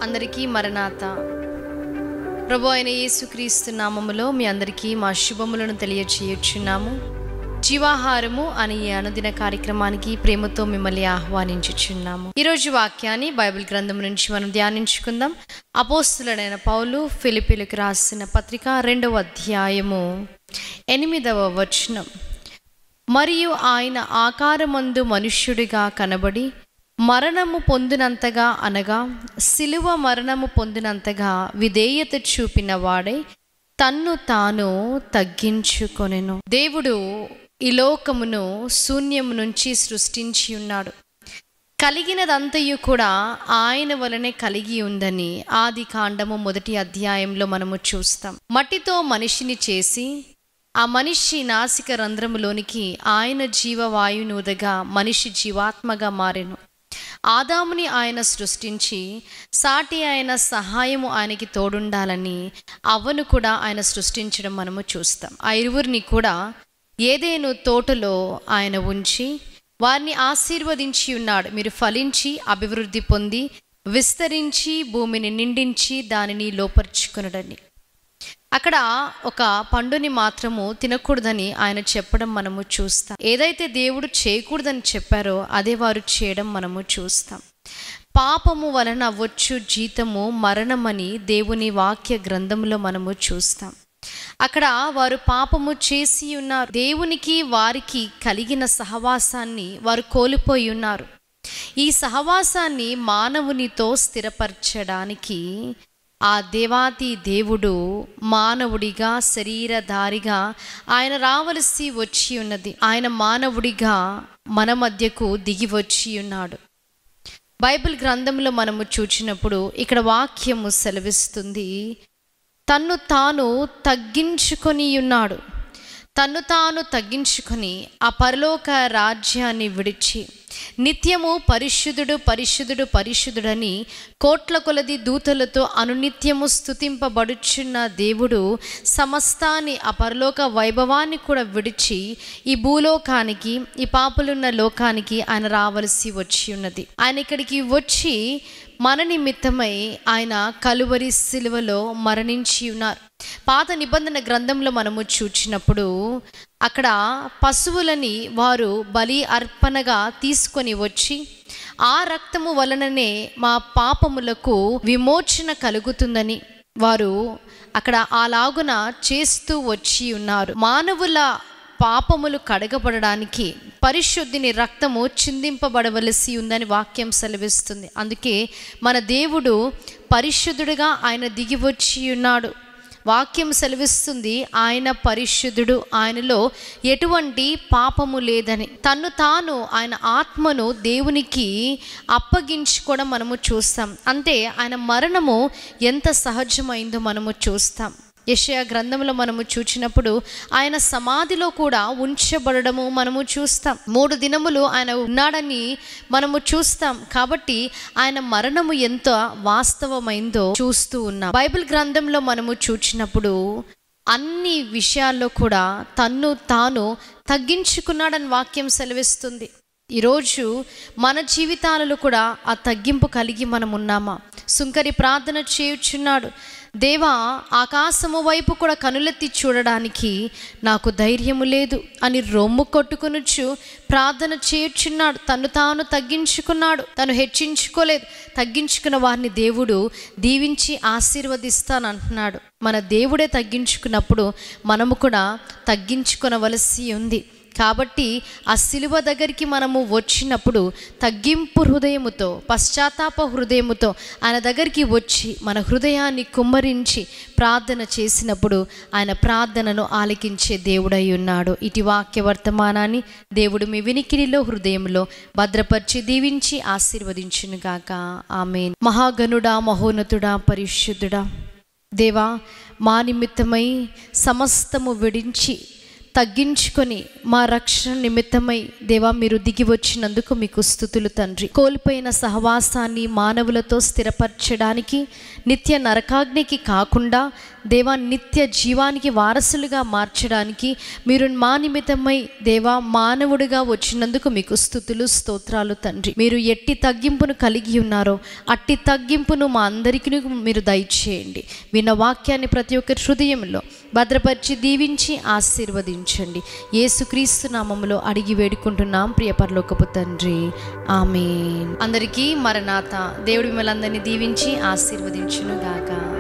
అందరికీ మరణాత. ప్రభు అయిన యేసుక్రీస్తు నామములో మీ అందరికీ మా శుభములను తెలియచేయుచున్నాము. జీవాహారము అనే ఈ అనుదిన కార్యక్రమానికి ప్రేమతో మిమ్మల్ని ఆహ్వానించుచున్నాము. ఈరోజు వాక్యాన్ని బైబిల్ గ్రంథం నుంచి మనం ధ్యానించుకుందాం. అపోస్తులుడైన పౌలు ఫిలిప్పీలకు రాసిన పత్రిక 2వ అధ్యాయము 8వ వచనం. మరియు ఆయన ఆకారమందు మనుష్యుడిగా కనబడి మరణము పొందినంతగా అనగా సిలువ మరణము పొందినంతగా విధేయత చూపిన వాడై తన్ను తాను తగ్గించుకొనెను. దేవుడు ఈ లోకమును శూన్యము నుంచి సృష్టించి ఉన్నాడు. కలిగినదంతయు కూడా ఆయన వలనే కలిగి ఉందని ఆది కాండము 1వ అధ్యాయంలో మనము చూస్తాం. మట్టితో మనిషిని చేసి ఆ మనిషి నాసిక రంధ్రములోనికి ఆయన జీవవాయువును ఊదగా మనిషి జీవాత్మగా మారెను. ఆదాముని ఆయన సృష్టించి సాటి ఆయన సహాయము ఆయనకి తోడుండాలని అవ్వను కూడా ఆయన సృష్టించడం మనము చూస్తాం. ఆ ఇరువురిని కూడా ఏదెను తోటలో ఆయన ఉంచి వారిని ఆశీర్వదించి ఉన్నాడు. మీరు ఫలించి అభివృద్ధి పొంది విస్తరించి భూమిని నిండించి దానిని లోపరుచుకొనుడని. అక్కడ ఒక పండుని మాత్రము తినకూడదని ఆయన చెప్పడం మనము చూస్తాం. ఏదైతే దేవుడు చేయకూడదని చెప్పారో అదే వారు చేయడం మనము చూస్తాం. పాపము వలన వచ్చు జీతము మరణమని దేవుని వాక్య గ్రంథంలో మనము చూస్తాం. అక్కడ వారు పాపము చేసి ఉన్నారు. దేవునికి వారికి కలిగిన సహవాసాన్ని వారు కోల్పోయి ఉన్నారు. ఈ సహవాసాన్ని మానవునితో స్థిరపరచడానికి ఆ దేవాతి దేవుడు మానవుడిగా శరీరధారిగా ఆయన రావలసి వచ్చి ఉన్నది. ఆయన మానవుడిగా మన మధ్యకు దిగి వచ్చి ఉన్నాడు. బైబిల్ గ్రంథంలో మనము చూచినప్పుడు ఇక్కడ వాక్యము సెలవిస్తుంది, తన్ను తాను తగ్గించుకొని ఉన్నాడు. తన్ను తాను తగ్గించుకొని ఆ పరలోక రాజ్యాన్ని విడిచి నిత్యము పరిశుద్ధుడు పరిశుద్ధుడు పరిశుద్ధుడని కోట్ల కొలది దూతలతో అనునిత్యము స్తుతింపబడుచున్న దేవుడు సమస్తాన్ని ఆ పరలోక వైభవాన్ని కూడా విడిచి ఈ భూలోకానికి ఈ పాపులున్న లోకానికి ఆయన రావలసి వచ్చి ఉన్నది. ఆయన ఇక్కడికి వచ్చి మన నిమిత్తమై ఆయన కలువరి సిలువలో మరణించి ఉన్నారు. పాత నిబంధన గ్రంథంలో మనము చూచినప్పుడు అక్కడ పశువులని వారు బలి అర్పణగా తీసుకొని వచ్చి ఆ రక్తము వలననే మా పాపములకు విమోచన కలుగుతుందని వారు అక్కడ అలాగున చేస్తూ వచ్చి ఉన్నారు. మానవుల పాపములు కడగబడడానికి పరిశుద్ధిని రక్తము చిందింపబడవలసి ఉందని వాక్యం సెలవిస్తుంది. అందుకే మన దేవుడు పరిశుద్ధుడిగా ఆయన దిగి వచ్చి ఉన్నాడు. వాక్యం సెలవిస్తుంది ఆయన పరిశుద్ధుడు, ఆయనలో ఎటువంటి పాపము లేదని. తన్ను తాను ఆయన ఆత్మను దేవునికి అప్పగించుకోవడం మనము చూస్తాం. అంటే ఆయన మరణము ఎంత సహజమైందో మనము చూస్తాం. యెషయా గ్రంథంలో మనము చూచినప్పుడు ఆయన సమాధిలో కూడా ఉంచబడము మనము చూస్తాం. 3 దినములు ఆయన ఉన్నాడని మనము చూస్తాం. కాబట్టి ఆయన మరణము ఎంత వాస్తవమైందో చూస్తూ ఉన్నాం. బైబిల్ గ్రంథంలో మనము చూచినప్పుడు అన్ని విషయాల్లో కూడా తన్ను తాను తగ్గించుకున్నాడని వాక్యం సెలవిస్తుంది. ఈరోజు మన జీవితాలలో కూడా ఆ తగ్గింపు కలిగి మనం ఉన్నామా? సుంకరి ప్రార్థన చేయుచున్నాడు, దేవా ఆకాశము వైపు కూడా కనులెత్తి చూడడానికి నాకు ధైర్యము లేదు అని రొమ్ము కొట్టుకొనుచు ప్రార్థన చేయుచున్నాడు. తను తాను తగ్గించుకున్నాడు, తను హెచ్చించుకోలేదు. తగ్గించుకున్న వారిని దేవుడు దీవించి ఆశీర్వదిస్తానంటున్నాడు. మన దేవుడే తగ్గించుకున్నప్పుడు మనము కూడా తగ్గించుకొనవలసి ఉంది. కాబట్టి ఆ సిలువ దగ్గరికి మనము వచ్చినప్పుడు తగ్గింపు హృదయముతో పశ్చాత్తాప హృదయముతో ఆయన దగ్గరికి వచ్చి మన హృదయాన్ని కుమ్మరించి ప్రార్థన చేసినప్పుడు ఆయన ప్రార్థనను ఆలకించే దేవుడై ఉన్నాడు. ఇటు వాక్య వర్తమానాన్ని దేవుడు మీ వినికిడిలో హృదయంలో భద్రపరిచి దీవించి ఆశీర్వదించునుగాక. ఆమేన్. మహాగణుడా, మహోన్నతుడా, పరిశుద్ధుడా దేవా, మా నిమిత్తమై సమస్తము విడించి తగ్గించుకొని మా రక్షణ నిమిత్తమై దేవా మీరు దిగి వచ్చినందుకు మీకు స్తుతులు తండ్రి. కోల్పోయిన సహవాసాన్ని మానవులతో స్థిరపరచడానికి, నిత్య నరకాగ్నికి కాకుండా దేవా నిత్య జీవానికి వారసులుగా మార్చడానికి మీరు మా నిమిత్తమై దేవా మానవుడిగా వచ్చినందుకు మీకు స్తుతులు స్తోత్రాలు తండ్రి. మీరు ఎట్టి తగ్గింపును కలిగి ఉన్నారో అట్టి తగ్గింపును మా అందరికీ మీరు దయచేయండి. విన్న వాక్యాన్ని ప్రతి ఒక్కరి హృదయంలో భద్రపరిచి దీవించి ఆశీర్వదించండి. యేసుక్రీస్తు నామములో అడిగి వేడుకుంటున్నాం ప్రియ పరలోకపు తండ్రి, ఆమేన్. అందరికీ మరణాత. దేవుడు మిమ్మల్ని అందరినీ దీవించి ఆశీర్వదించును గాక.